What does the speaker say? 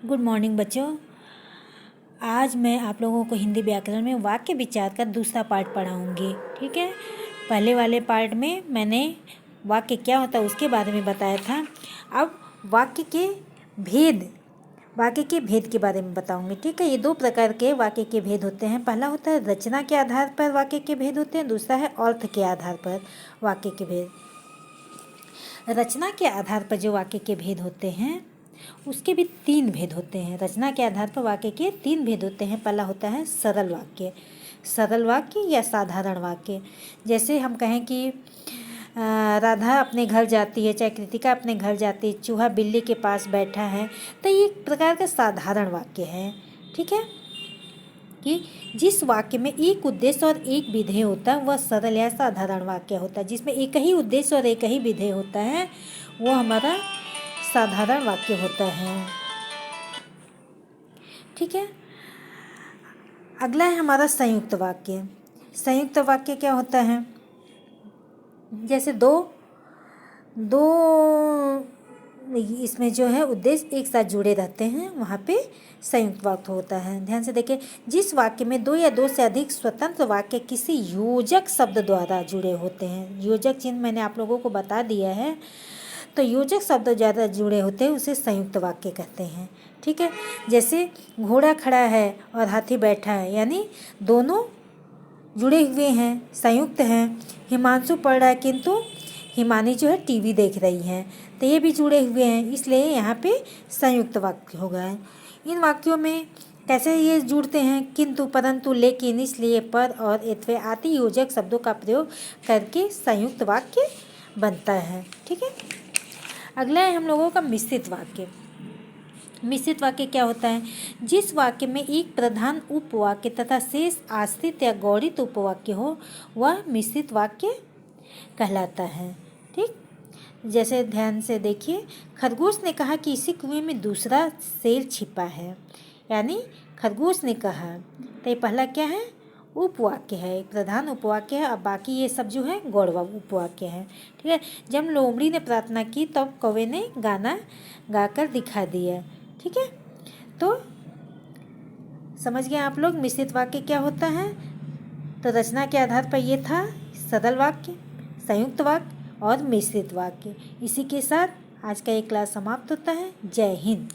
Good morning बच्चों। आज मैं आप लोगों को हिंदी व्याकरण में वाक्य विचार का दूसरा पार्ट पढ़ाऊंगी। ठीक है, पहले वाले पार्ट में मैंने वाक्य क्या होता है उसके बारे में बताया था। अब वाक्य के भेद के बारे में बताऊंगी। ठीक है, ये दो प्रकार के वाक्य के भेद होते हैं। पहला होता है रचना के आधार पर वाक्य के भेद होते हैं, दूसरा है अर्थ के आधार पर वाक्य के भेद। रचना के आधार पर जो वाक्य के भेद होते हैं उसके भी तीन भेद होते हैं। रचना के आधार पर वाक्य के तीन भेद होते हैं। पहला होता है सरल वाक्य या साधारण वाक्य। जैसे हम कहें कि राधा अपने घर जाती है, चाहे कृतिका अपने घर जाती है, चूहा बिल्ली के पास बैठा है, तो ये एक प्रकार का साधारण वाक्य है। ठीक है, कि जिस वाक्य में एक उद्देश्य और एक विधेय होता है वह सरल या साधारण वाक्य होता है। जिसमें एक ही उद्देश्य और एक ही विधेय होता है वो हमारा साधारण वाक्य होता है। ठीक है, अगला है हमारा संयुक्त वाक्य। संयुक्त वाक्य क्या होता है? जैसे दो इसमें जो है उद्देश्य एक साथ जुड़े रहते हैं, वहाँ पे संयुक्त वाक्य होता है। ध्यान से देखिए, जिस वाक्य में दो या दो से अधिक स्वतंत्र वाक्य किसी योजक शब्द द्वारा जुड़े होते हैं, योजक चिन्ह मैंने आप लोगों को बता दिया है, तो योजक शब्द ज़्यादा जुड़े होते हैं उसे संयुक्त वाक्य कहते हैं। ठीक है, जैसे घोड़ा खड़ा है और हाथी बैठा है, यानी दोनों जुड़े हुए हैं, संयुक्त हैं। हिमांशु पढ़ रहा है किंतु हिमानी जो है टीवी देख रही है, तो ये भी जुड़े हुए हैं, इसलिए यहाँ पे संयुक्त वाक्य हो गए। इन वाक्यों में कैसे ये जुड़ते हैं? किंतु, परंतु, लेकिन, इसलिए, पर और इत्वे आदि योजक शब्दों का प्रयोग करके संयुक्त वाक्य बनता है। ठीक है, अगला है हम लोगों का मिश्रित वाक्य। मिश्रित वाक्य क्या होता है? जिस वाक्य में एक प्रधान उपवाक्य तथा शेष आश्रित या गौणित उपवाक्य हो वह मिश्रित वाक्य कहलाता है। ठीक, जैसे ध्यान से देखिए, खरगोश ने कहा कि इसी कुएं में दूसरा शेर छिपा है, यानी खरगोश ने कहा, तो ये पहला क्या है? उपवाक्य है, एक प्रधान उपवाक्य है। अब बाकी ये सब जो है गौण उपवाक्य है। ठीक है, जब लोमड़ी ने प्रार्थना की तब कौवे ने गाना गाकर दिखा दिया। ठीक है, तो समझ गए आप लोग मिश्रित वाक्य क्या होता है? तो रचना के आधार पर ये था सरल वाक्य, संयुक्त वाक्य और मिश्रित वाक्य। इसी के साथ आज का ये क्लास समाप्त होता है। जय हिंद।